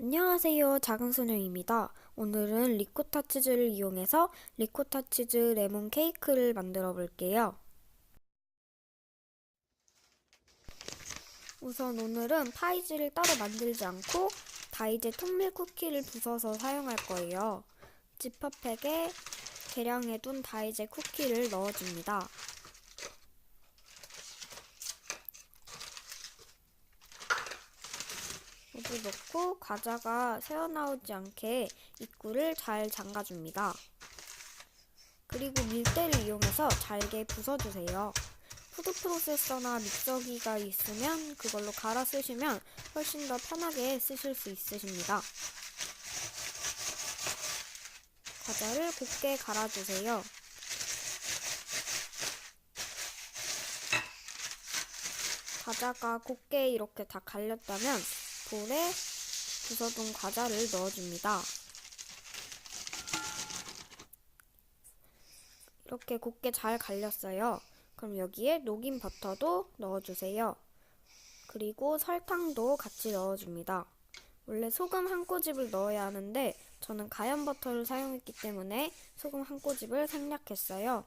안녕하세요. 작은소녀입니다. 오늘은 리코타 치즈를 이용해서 리코타 치즈 레몬 케이크를 만들어 볼게요. 우선 오늘은 파이지를 따로 만들지 않고 다이제 통밀 쿠키를 부숴서 사용할 거예요. 지퍼백에 계량해둔 다이제 쿠키를 넣어줍니다. 모두 넣고 과자가 새어나오지 않게 입구를 잘 잠가줍니다. 그리고 밀대를 이용해서 잘게 부숴주세요. 푸드 프로세서나 믹서기가 있으면 그걸로 갈아 쓰시면 훨씬 더 편하게 쓰실 수 있으십니다. 과자를 곱게 갈아주세요. 과자가 곱게 이렇게 다 갈렸다면 볼에 부숴둔 과자를 넣어줍니다. 이렇게 곱게 잘 갈렸어요. 그럼 여기에 녹인 버터도 넣어주세요. 그리고 설탕도 같이 넣어줍니다. 원래 소금 한 꼬집을 넣어야 하는데 저는 가염 버터를 사용했기 때문에 소금 한 꼬집을 생략했어요.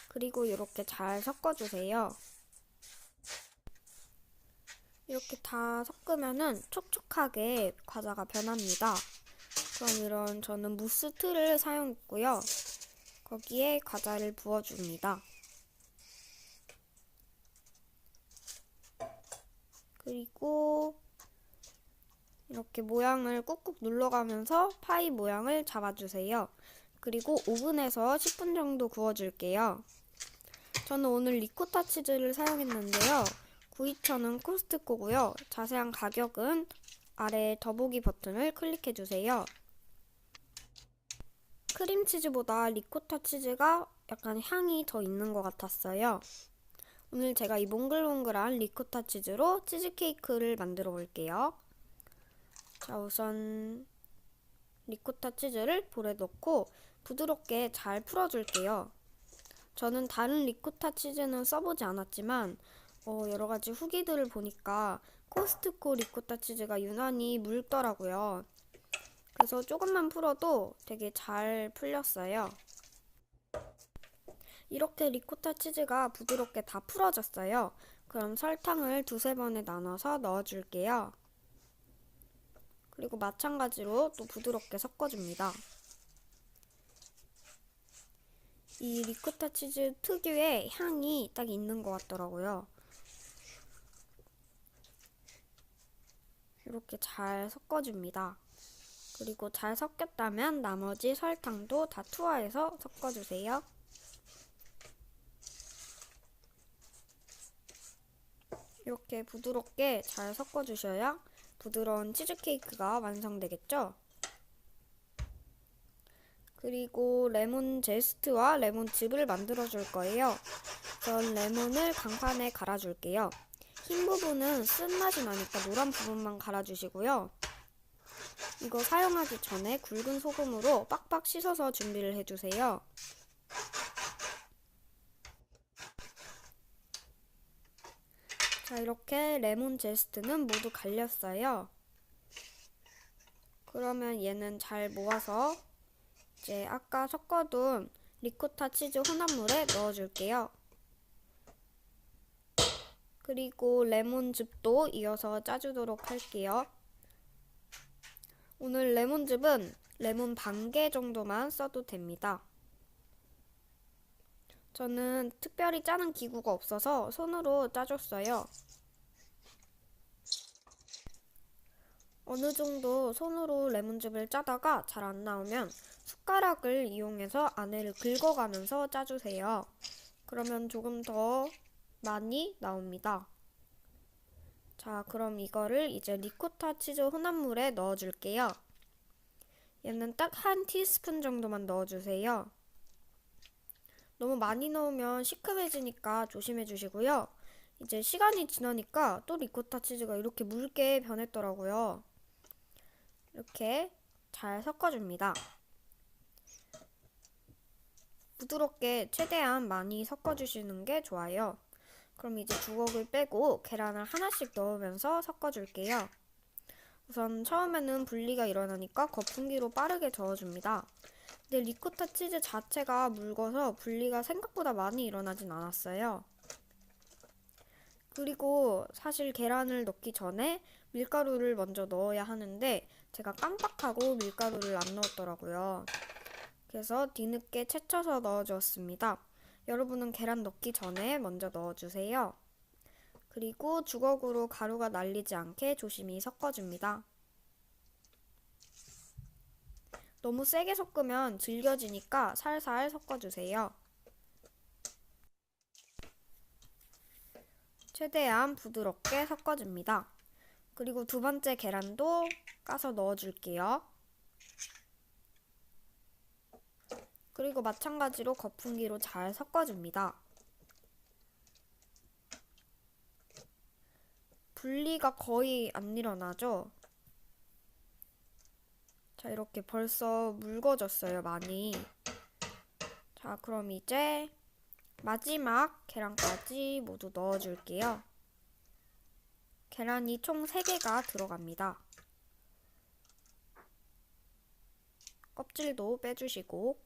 그리고 이렇게 잘 섞어주세요. 이렇게 다 섞으면은 촉촉하게 과자가 변합니다. 그럼 저는 무스 틀을 사용했고요. 거기에 과자를 부어줍니다. 그리고 이렇게 모양을 꾹꾹 눌러가면서 파이 모양을 잡아주세요. 그리고 오븐에서 10분 정도 구워줄게요. 저는 오늘 리코타 치즈를 사용했는데요. 구이처는 코스트코고요. 자세한 가격은 아래 더보기 버튼을 클릭해주세요. 크림치즈보다 리코타 치즈가 약간 향이 더 있는 것 같았어요. 오늘 제가 이 몽글몽글한 리코타 치즈로 치즈케이크를 만들어 볼게요. 자, 우선 리코타 치즈를 볼에 넣고 부드럽게 잘 풀어줄게요. 저는 다른 리코타 치즈는 써보지 않았지만 여러가지 후기들을 보니까 코스트코 리코타 치즈가 유난히 묽더라고요. 그래서 조금만 풀어도 되게 잘 풀렸어요. 이렇게 리코타 치즈가 부드럽게 다 풀어졌어요. 그럼 설탕을 두세 번에 나눠서 넣어줄게요. 그리고 마찬가지로 또 부드럽게 섞어줍니다. 이 리코타 치즈 특유의 향이 딱 있는 것 같더라고요. 이렇게 잘 섞어줍니다. 그리고 잘 섞였다면 나머지 설탕도 다 투하해서 섞어주세요. 이렇게 부드럽게 잘 섞어주셔야 부드러운 치즈케이크가 완성되겠죠? 그리고 레몬 제스트와 레몬즙을 만들어 줄 거예요. 전 레몬을 강판에 갈아줄게요. 흰 부분은 쓴맛이 나니까 노란 부분만 갈아주시고요. 이거 사용하기 전에 굵은 소금으로 빡빡 씻어서 준비를 해주세요. 자, 이렇게 레몬 제스트는 모두 갈렸어요. 그러면 얘는 잘 모아서 이제 아까 섞어둔 리코타 치즈 혼합물에 넣어줄게요. 그리고 레몬즙도 이어서 짜주도록 할게요. 오늘 레몬즙은 레몬 반 개 정도만 써도 됩니다. 저는 특별히 짜는 기구가 없어서 손으로 짜줬어요. 어느 정도 손으로 레몬즙을 짜다가 잘 안 나오면 숟가락을 이용해서 안에를 긁어가면서 짜주세요. 그러면 조금 더 많이 나옵니다. 자, 그럼 이거를 이제 리코타 치즈 혼합물에 넣어줄게요. 얘는 딱 한 티스푼 정도만 넣어주세요. 너무 많이 넣으면 시큼해지니까 조심해 주시고요. 이제 시간이 지나니까 또 리코타 치즈가 이렇게 묽게 변했더라고요. 이렇게 잘 섞어줍니다. 부드럽게 최대한 많이 섞어주시는 게 좋아요. 그럼 이제 주걱을 빼고 계란을 하나씩 넣으면서 섞어줄게요. 우선 처음에는 분리가 일어나니까 거품기로 빠르게 저어줍니다. 근데 리코타 치즈 자체가 묽어서 분리가 생각보다 많이 일어나진 않았어요. 그리고 사실 계란을 넣기 전에 밀가루를 먼저 넣어야 하는데 제가 깜빡하고 밀가루를 안 넣었더라고요. 그래서 뒤늦게 채쳐서 넣어주었습니다. 여러분은 계란 넣기 전에 먼저 넣어주세요. 그리고 주걱으로 가루가 날리지 않게 조심히 섞어줍니다. 너무 세게 섞으면 질겨지니까 살살 섞어주세요. 최대한 부드럽게 섞어줍니다. 그리고 두 번째 계란도 까서 넣어줄게요. 그리고 마찬가지로 거품기로 잘 섞어줍니다. 분리가 거의 안 일어나죠? 자, 이렇게 벌써 묽어졌어요, 많이. 자, 그럼 이제 마지막 계란까지 모두 넣어줄게요. 계란이 총 3개가 들어갑니다. 껍질도 빼주시고,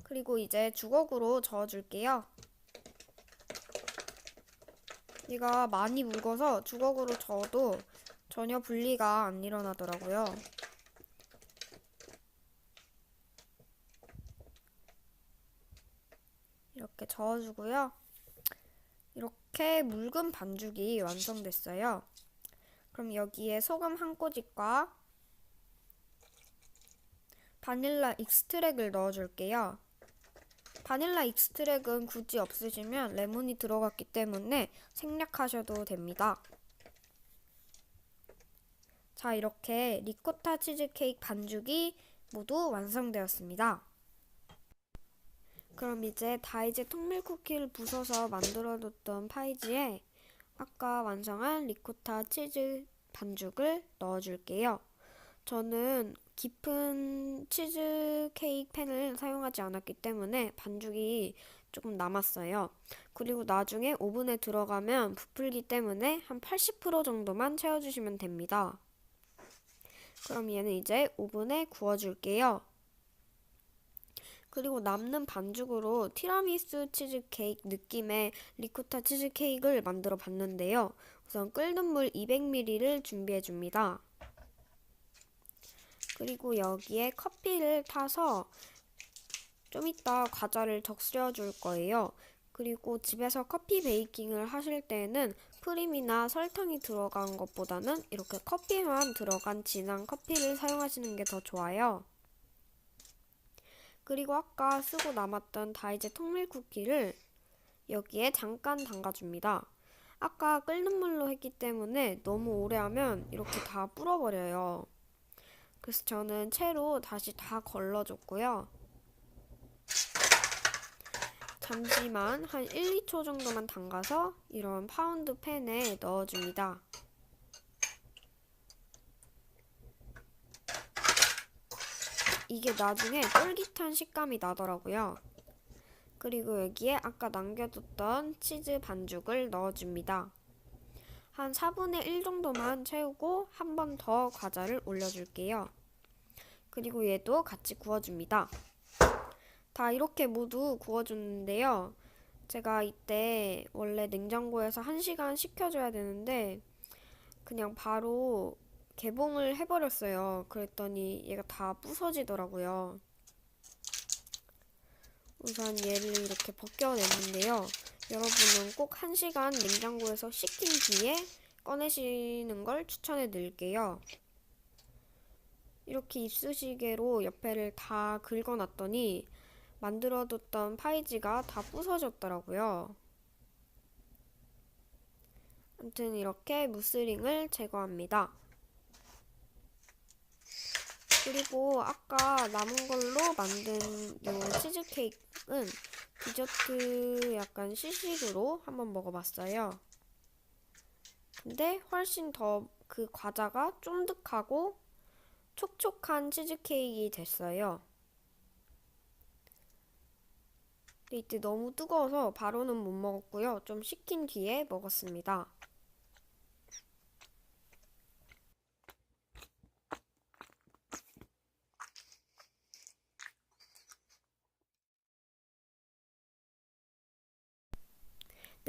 그리고 이제 주걱으로 저어줄게요. 얘가 많이 묽어서 주걱으로 저어도 전혀 분리가 안 일어나더라고요. 이렇게 저어주고요. 이렇게 묽은 반죽이 완성됐어요. 그럼 여기에 소금 한 꼬집과 바닐라 익스트랙을 넣어줄게요. 바닐라 익스트랙은 굳이 없으시면 레몬이 들어갔기 때문에 생략하셔도 됩니다. 자, 이렇게 리코타 치즈케이크 반죽이 모두 완성되었습니다. 그럼 이제 다이제 통밀 쿠키를 부숴서 만들어뒀던 파이지에 아까 완성한 리코타 치즈 반죽을 넣어줄게요. 저는 깊은 치즈 케이크 팬을 사용하지 않았기 때문에 반죽이 조금 남았어요. 그리고 나중에 오븐에 들어가면 부풀기 때문에 한 80% 정도만 채워주시면 됩니다. 그럼 얘는 이제 오븐에 구워줄게요. 그리고 남는 반죽으로 티라미수 치즈케이크 느낌의 리코타 치즈케이크를 만들어 봤는데요. 우선 끓는 물 200ml를 준비해줍니다. 그리고 여기에 커피를 타서 좀 이따 과자를 적셔줄 거예요. 그리고 집에서 커피 베이킹을 하실 때는 프림이나 설탕이 들어간 것보다는 이렇게 커피만 들어간 진한 커피를 사용하시는 게 더 좋아요. 그리고 아까 쓰고 남았던 다이제 통밀 쿠키를 여기에 잠깐 담가줍니다. 아까 끓는 물로 했기 때문에 너무 오래 하면 이렇게 다 불어버려요. 그래서 저는 채로 다시 다 걸러줬고요. 잠시만 한 1, 2초 정도만 담가서 이런 파운드 팬에 넣어줍니다. 이게 나중에 쫄깃한 식감이 나더라고요. 그리고 여기에 아까 남겨뒀던 치즈 반죽을 넣어줍니다. 한 4분의 1 정도만 채우고 한 번 더 과자를 올려줄게요. 그리고 얘도 같이 구워줍니다. 다 이렇게 모두 구워줬는데요. 제가 이때 원래 냉장고에서 1시간 식혀줘야 되는데 그냥 바로 개봉을 해버렸어요. 그랬더니 얘가 다 부서지더라고요. 우선 얘를 이렇게 벗겨냈는데요. 여러분은 꼭 1시간 냉장고에서 식힌 뒤에 꺼내시는 걸 추천해 드릴게요. 이렇게 이쑤시개로 옆에를 다 긁어놨더니 만들어뒀던 파이지가 다 부서졌더라고요. 아무튼 이렇게 무스링을 제거합니다. 그리고 아까 남은 걸로 만든 이 치즈케이크는 디저트 약간 시식으로 한번 먹어봤어요. 근데 훨씬 더 그 과자가 쫀득하고 촉촉한 치즈케이크가 됐어요. 근데 이때 너무 뜨거워서 바로는 못 먹었고요. 좀 식힌 뒤에 먹었습니다.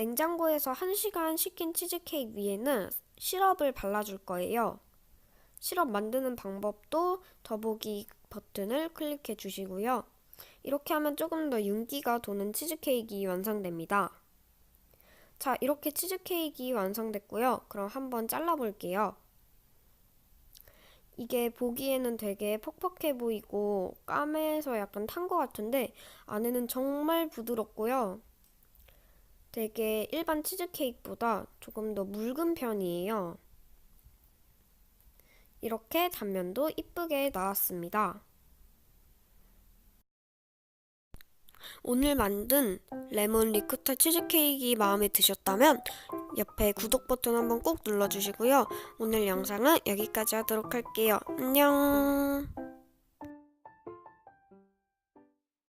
냉장고에서 1시간 식힌 치즈케이크 위에는 시럽을 발라줄 거예요. 시럽 만드는 방법도 더보기 버튼을 클릭해 주시고요. 이렇게 하면 조금 더 윤기가 도는 치즈케이크가 완성됩니다. 자, 이렇게 치즈케이크가 완성됐고요. 그럼 한번 잘라볼게요. 이게 보기에는 되게 퍽퍽해 보이고 까매서 약간 탄 것 같은데 안에는 정말 부드럽고요. 되게 일반 치즈케이크보다 조금 더 묽은 편이에요. 이렇게 단면도 이쁘게 나왔습니다. 오늘 만든 레몬 리코타 치즈케이크 마음에 드셨다면 옆에 구독 버튼 한번 꼭 눌러주시고요. 오늘 영상은 여기까지 하도록 할게요. 안녕.